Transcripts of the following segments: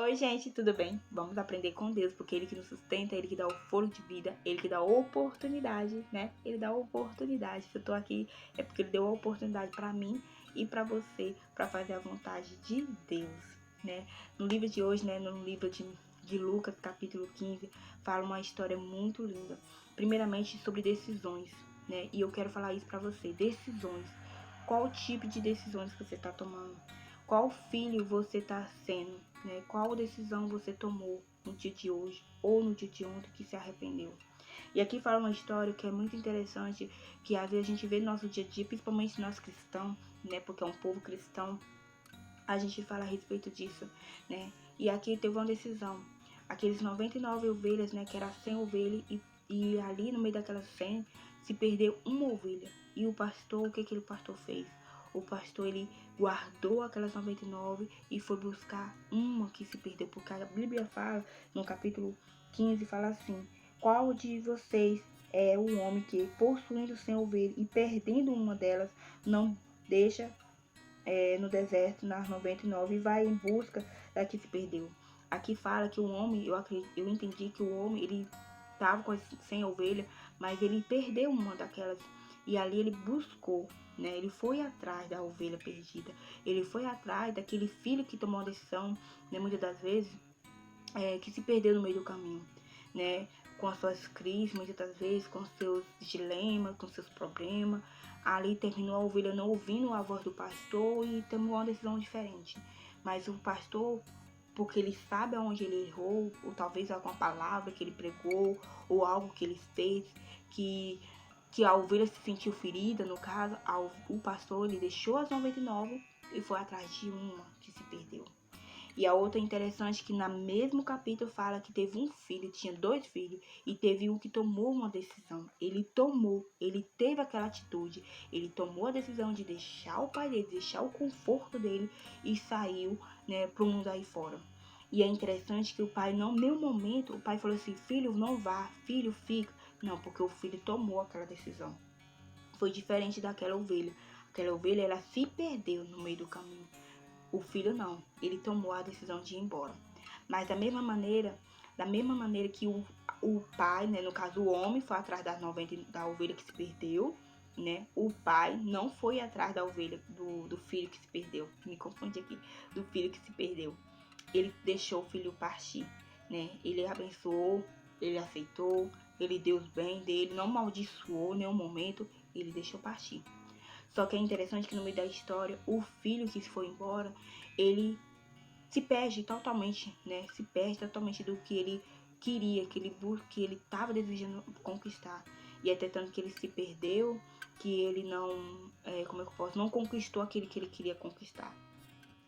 Oi, gente, tudo bem? Vamos aprender com Deus, porque Ele que nos sustenta, Ele que dá o fôlego de vida, Ele que dá a oportunidade, né? Ele dá a oportunidade. Se eu tô aqui, é porque Ele deu a oportunidade para mim e para você, para fazer a vontade de Deus, né? No livro de hoje, né, no livro de Lucas, capítulo 15, fala uma história muito linda. Primeiramente, sobre decisões, né? E eu quero falar isso para você, decisões. Qual tipo de decisões que você está tomando? Qual filho você está sendo, né? Qual decisão você tomou no dia de hoje ou no dia de ontem que se arrependeu? E aqui fala uma história que é muito interessante, que às vezes a gente vê no nosso dia a dia, principalmente nós cristãos, né? Porque é um povo cristão, a gente fala a respeito disso, né? E aqui teve uma decisão. Aqueles 99 ovelhas, né? Que era 100 ovelhas e ali no meio daquelas 100 se perdeu uma ovelha. E o pastor, o que aquele pastor fez? O pastor, ele guardou aquelas 99 e foi buscar uma que se perdeu. Porque a Bíblia fala, no capítulo 15, fala assim: qual de vocês é o homem que, possuindo 100 ovelhas e perdendo uma delas, não deixa no deserto, nas 99, e vai em busca da que se perdeu? Aqui fala que o homem, eu entendi que o homem, ele estava com as 100 ovelhas, mas ele perdeu uma daquelas. E ali ele buscou, né? Ele foi atrás da ovelha perdida. Ele foi atrás daquele filho que tomou a decisão, né? Muitas das vezes, que se perdeu no meio do caminho, né? Com as suas crises, muitas das vezes, com seus dilemas, com seus problemas. Ali terminou a ovelha não ouvindo a voz do pastor e tomou uma decisão diferente. Mas o pastor, porque ele sabe aonde ele errou, ou talvez alguma palavra que ele pregou, ou algo que ele fez, que a ovelha se sentiu ferida, no caso, o pastor, ele deixou as 99 e foi atrás de uma que se perdeu. E a outra interessante que no mesmo capítulo fala que teve um filho, tinha 2 filhos, e teve um que tomou uma decisão. Ele teve aquela atitude, ele tomou a decisão de deixar o pai dele, deixar o conforto dele e saiu, né, pro mundo aí fora. E é interessante que o pai, não, em nenhum momento, o pai falou assim: filho, não vá, filho, fica. Não, porque o filho tomou aquela decisão. Foi diferente daquela ovelha. Aquela ovelha, ela se perdeu no meio do caminho. O filho não, ele tomou a decisão de ir embora. Mas da mesma maneira que o pai, né, no caso o homem, foi atrás da ovelha que se perdeu, né? O pai não foi atrás da ovelha do filho que se perdeu. Me confundi aqui, do filho que se perdeu. Ele deixou o filho partir, né? Ele abençoou, ele aceitou, ele deu os bens dele, não amaldiçoou em nenhum momento, ele deixou partir. Só que é interessante que no meio da história, o filho que foi embora, ele se perde totalmente, né? Se perde totalmente do que ele queria, que ele estava desejando conquistar. E até tanto que ele se perdeu, que ele não, não conquistou aquilo que ele queria conquistar.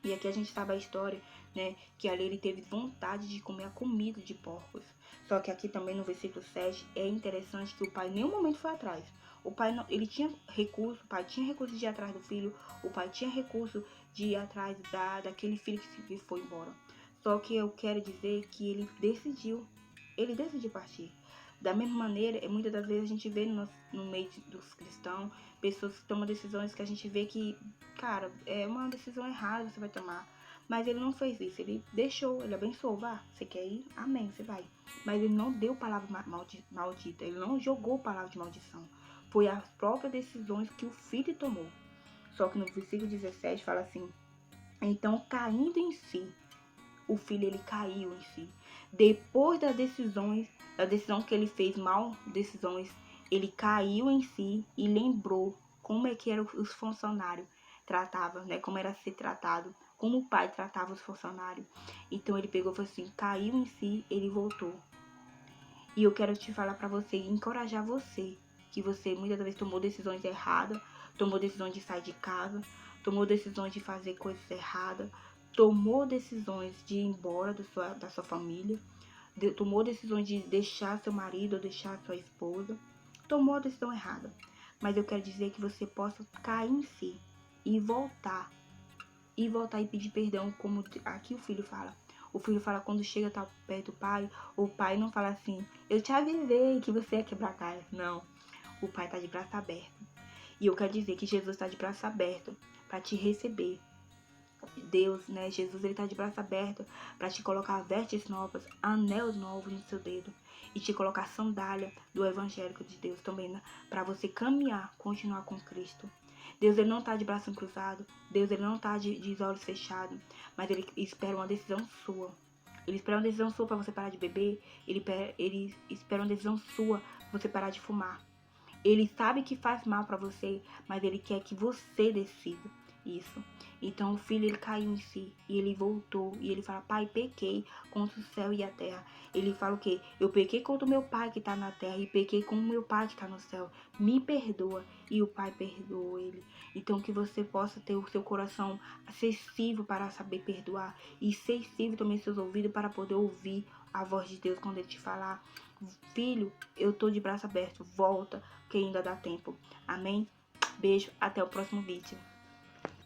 E aqui a gente sabe a história, né, que ali ele teve vontade de comer a comida de porcos. Só que aqui também no versículo 7 é interessante que o pai em nenhum momento foi atrás. O pai não, ele tinha recurso, o pai tinha recurso de ir atrás do filho, o pai tinha recurso de ir atrás daquele filho que foi embora. Só que eu quero dizer que ele decidiu partir. Da mesma maneira, muitas das vezes a gente vê no meio dos cristãos pessoas que tomam decisões que a gente vê que, cara, é uma decisão errada você vai tomar. Mas ele não fez isso, ele deixou, ele abençoou, vá, você quer ir? Amém, você vai. Mas ele não deu palavra maldita, ele não jogou palavra de maldição. Foi as próprias decisões que o filho tomou. Só que no versículo 17 fala assim: então caindo em si, o filho ele caiu em si. Depois da decisão que ele fez mal, decisões, ele caiu em si e lembrou como é que eram os funcionários tratavam, né? Como era ser tratado, como o pai tratava os funcionários. Então ele pegou e falou assim, caiu em si, ele voltou. E eu quero te falar para você, encorajar você, que você muitas vezes tomou decisões erradas, tomou decisões de sair de casa, tomou decisões de fazer coisas erradas, tomou decisões de ir embora da sua família, tomou decisões de deixar seu marido ou deixar sua esposa, tomou a decisão errada. Mas eu quero dizer que você possa cair em si e voltar e pedir perdão, como aqui o filho fala. O filho fala quando chega tá perto do pai, o pai não fala assim, eu te avisei que você ia quebrar a cara. Não, o pai tá de braço aberto. E eu quero dizer que Jesus está de braço aberto para te receber, Deus, né, Jesus, ele tá de braço aberto para te colocar vestes novas, anel novo no seu dedo e te colocar sandália do evangélico de Deus também, né, para você caminhar, continuar com Cristo. Deus, ele não tá de braço cruzado, Deus, ele não tá de olhos fechados, mas ele espera uma decisão sua. Ele espera uma decisão sua para você parar de beber, ele espera uma decisão sua para você parar de fumar. Ele sabe que faz mal para você, mas ele quer que você decida isso. Então o filho, ele caiu em si e ele voltou e ele fala: pai, pequei contra o céu e a terra. Ele fala o quê? Eu pequei contra o meu pai que tá na terra e pequei com o meu pai que tá no céu. Me perdoa. E o pai perdoou ele. Então que você possa ter o seu coração acessível para saber perdoar e sensível também seus ouvidos para poder ouvir a voz de Deus quando ele te falar: filho, eu tô de braço aberto, volta, que ainda dá tempo. Amém? Beijo, até o próximo vídeo.